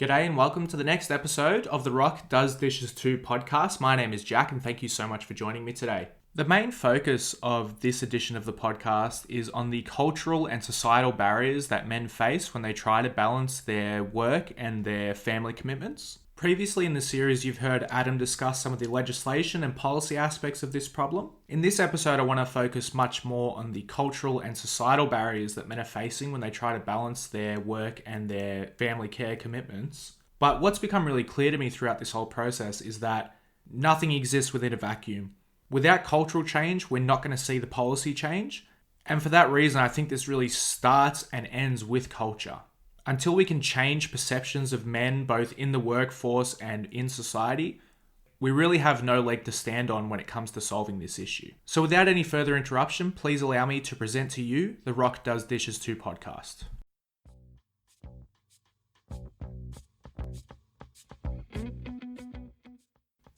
G'day and welcome to the next episode of the Rock Does Dishes Too podcast. My name is Jack and thank you so much for joining me today. The main focus of this edition of the podcast is on the cultural and societal barriers that men face when they try to balance their work and their family commitments. Previously in the series, you've heard Adam discuss some of the legislation and policy aspects of this problem. In this episode, I want to focus much more on the cultural and societal barriers that men are facing when they try to balance their work and their family care commitments. But what's become really clear to me throughout this whole process is that nothing exists within a vacuum. Without cultural change, we're not going to see the policy change. And for that reason, I think this really starts and ends with culture. Until we can change perceptions of men both in the workforce and in society, we really have no leg to stand on when it comes to solving this issue. So without any further interruption, please allow me to present to you the Rock Does Dishes Too podcast.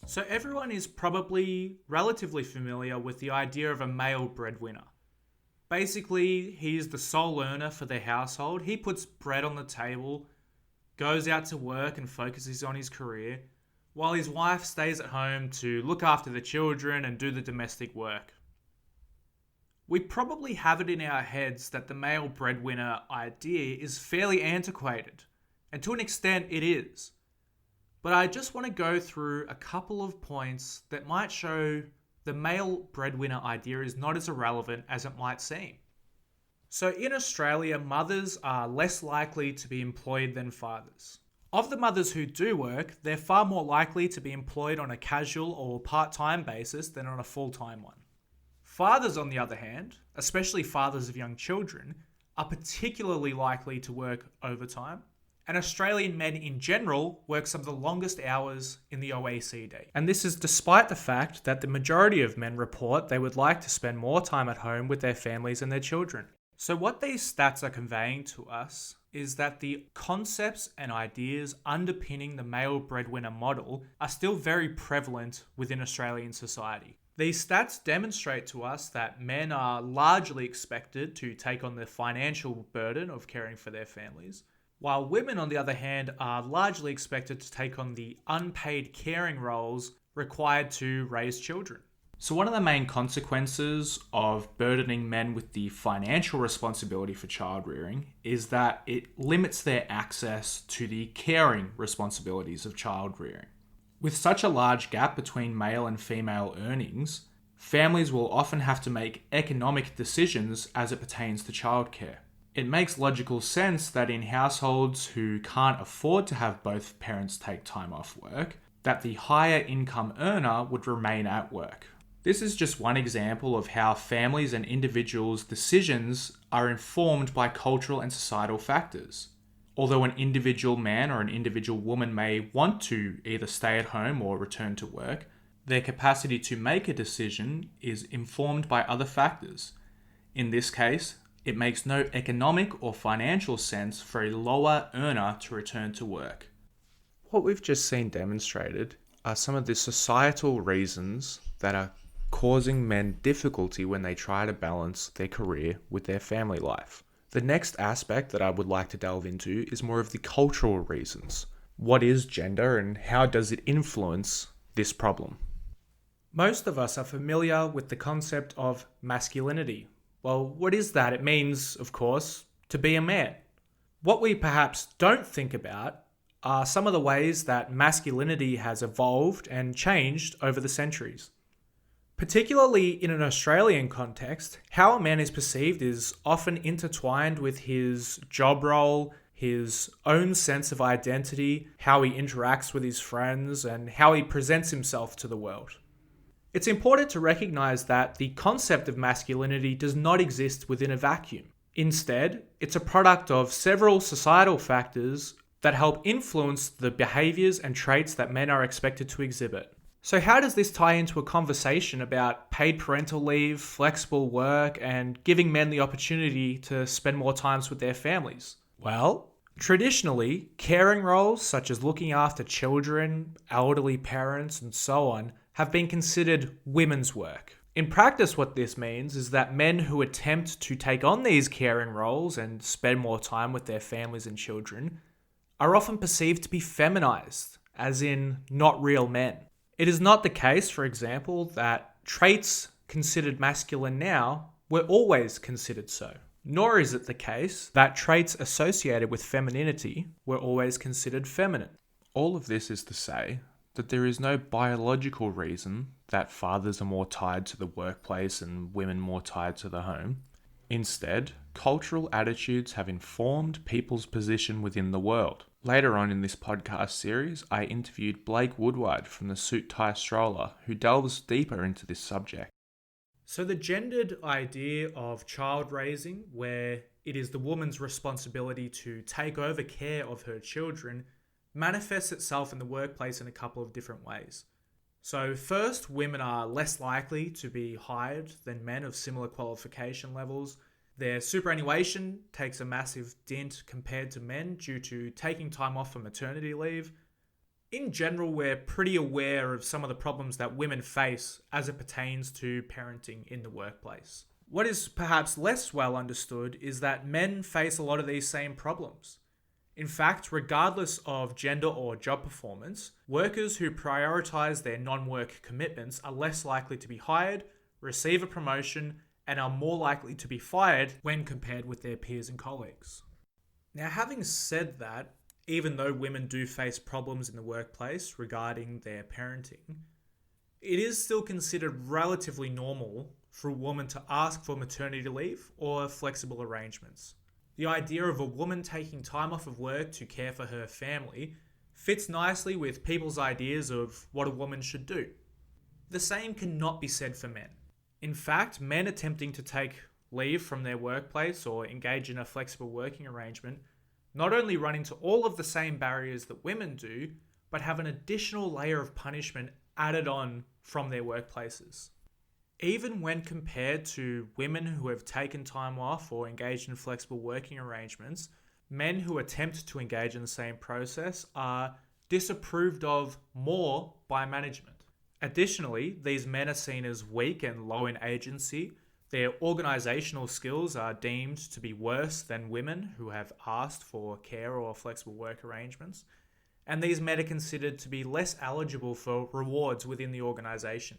So everyone is probably relatively familiar with the idea of a male breadwinner. Basically, he's the sole earner for their household. He puts bread on the table, goes out to work and focuses on his career, while his wife stays at home to look after the children and do the domestic work. We probably have it in our heads that the male breadwinner idea is fairly antiquated, and to an extent it is. But I just want to go through a couple of points that might show the male breadwinner idea is not as irrelevant as it might seem. So in Australia, mothers are less likely to be employed than fathers. Of the mothers who do work, they're far more likely to be employed on a casual or part-time basis than on a full-time one. Fathers, on the other hand, especially fathers of young children, are particularly likely to work overtime. And Australian men in general work some of the longest hours in the OECD. And this is despite the fact that the majority of men report they would like to spend more time at home with their families and their children. So what these stats are conveying to us is that the concepts and ideas underpinning the male breadwinner model are still very prevalent within Australian society. These stats demonstrate to us that men are largely expected to take on the financial burden of caring for their families, while women, on the other hand, are largely expected to take on the unpaid caring roles required to raise children. So one of the main consequences of burdening men with the financial responsibility for child rearing is that it limits their access to the caring responsibilities of child rearing. With such a large gap between male and female earnings, families will often have to make economic decisions as it pertains to childcare. It makes logical sense that in households who can't afford to have both parents take time off work, that the higher income earner would remain at work. This is just one example of how families and individuals' decisions are informed by cultural and societal factors. Although an individual man or an individual woman may want to either stay at home or return to work, their capacity to make a decision is informed by other factors. In this case, it makes no economic or financial sense for a lower earner to return to work. What we've just seen demonstrated are some of the societal reasons that are causing men difficulty when they try to balance their career with their family life. The next aspect that I would like to delve into is more of the cultural reasons. What is gender and how does it influence this problem? Most of us are familiar with the concept of masculinity. Well, what is that? It means, of course, to be a man. What we perhaps don't think about are some of the ways that masculinity has evolved and changed over the centuries. Particularly in an Australian context, how a man is perceived is often intertwined with his job role, his own sense of identity, how he interacts with his friends, and how he presents himself to the world. It's important to recognize that the concept of masculinity does not exist within a vacuum. Instead, it's a product of several societal factors that help influence the behaviors and traits that men are expected to exhibit. So how does this tie into a conversation about paid parental leave, flexible work, and giving men the opportunity to spend more time with their families? Well, traditionally, caring roles such as looking after children, elderly parents, and so on have been considered women's work. In practice, what this means is that men who attempt to take on these caring roles and spend more time with their families and children are often perceived to be feminized, as in not real men. It is not the case, for example, that traits considered masculine now were always considered so. Nor is it the case that traits associated with femininity were always considered feminine. All of this is to say that there is no biological reason that fathers are more tied to the workplace and women more tied to the home. Instead, cultural attitudes have informed people's position within the world. Later on in this podcast series, I interviewed Blake Woodward from the Suit Tie Stroller, who delves deeper into this subject. So the gendered idea of child raising, where it is the woman's responsibility to take over care of her children, manifests itself in the workplace in a couple of different ways. So first, women are less likely to be hired than men of similar qualification levels. Their superannuation takes a massive dent compared to men due to taking time off for maternity leave. In general, we're pretty aware of some of the problems that women face as it pertains to parenting in the workplace. What is perhaps less well understood is that men face a lot of these same problems. In fact, regardless of gender or job performance, workers who prioritize their non-work commitments are less likely to be hired, receive a promotion, and are more likely to be fired when compared with their peers and colleagues. Now, having said that, even though women do face problems in the workplace regarding their parenting, it is still considered relatively normal for a woman to ask for maternity leave or flexible arrangements. The idea of a woman taking time off of work to care for her family fits nicely with people's ideas of what a woman should do. The same cannot be said for men. In fact, men attempting to take leave from their workplace or engage in a flexible working arrangement not only run into all of the same barriers that women do, but have an additional layer of punishment added on from their workplaces. Even when compared to women who have taken time off or engaged in flexible working arrangements, men who attempt to engage in the same process are disapproved of more by management. Additionally, these men are seen as weak and low in agency. Their organisational skills are deemed to be worse than women who have asked for care or flexible work arrangements, and these men are considered to be less eligible for rewards within the organisation.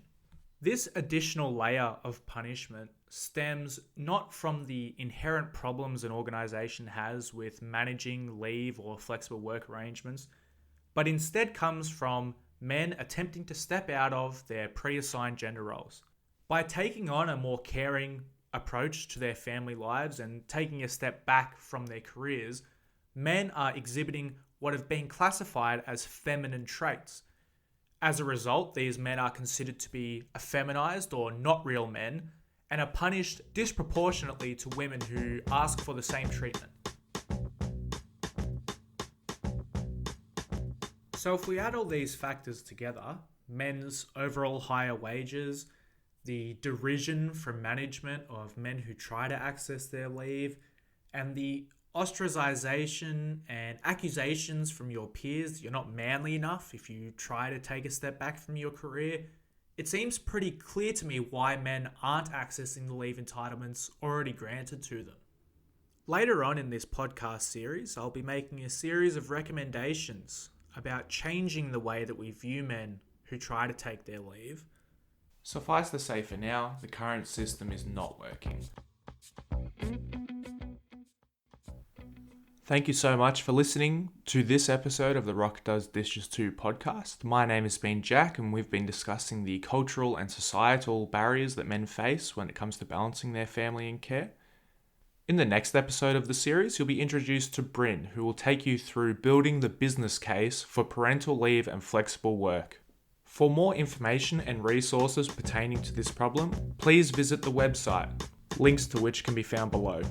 This additional layer of punishment stems not from the inherent problems an organisation has with managing leave or flexible work arrangements, but instead comes from men attempting to step out of their pre-assigned gender roles. By taking on a more caring approach to their family lives and taking a step back from their careers, men are exhibiting what have been classified as feminine traits. As a result, these men are considered to be effeminized or not real men and are punished disproportionately to women who ask for the same treatment. So if we add all these factors together, men's overall higher wages, the derision from management of men who try to access their leave, and the ostracization and accusations from your peers that you're not manly enough if you try to take a step back from your career, it seems pretty clear to me why men aren't accessing the leave entitlements already granted to them. Later on in this podcast series, I'll be making a series of recommendations about changing the way that we view men who try to take their leave. Suffice to say for now, the current system is not working. Thank you so much for listening to this episode of the Rock Does Dishes Too podcast. My name has been Jack, and we've been discussing the cultural and societal barriers that men face when it comes to balancing their family and care. In the next episode of the series, you'll be introduced to Bryn, who will take you through building the business case for parental leave and flexible work. For more information and resources pertaining to this problem, please visit the website, links to which can be found below.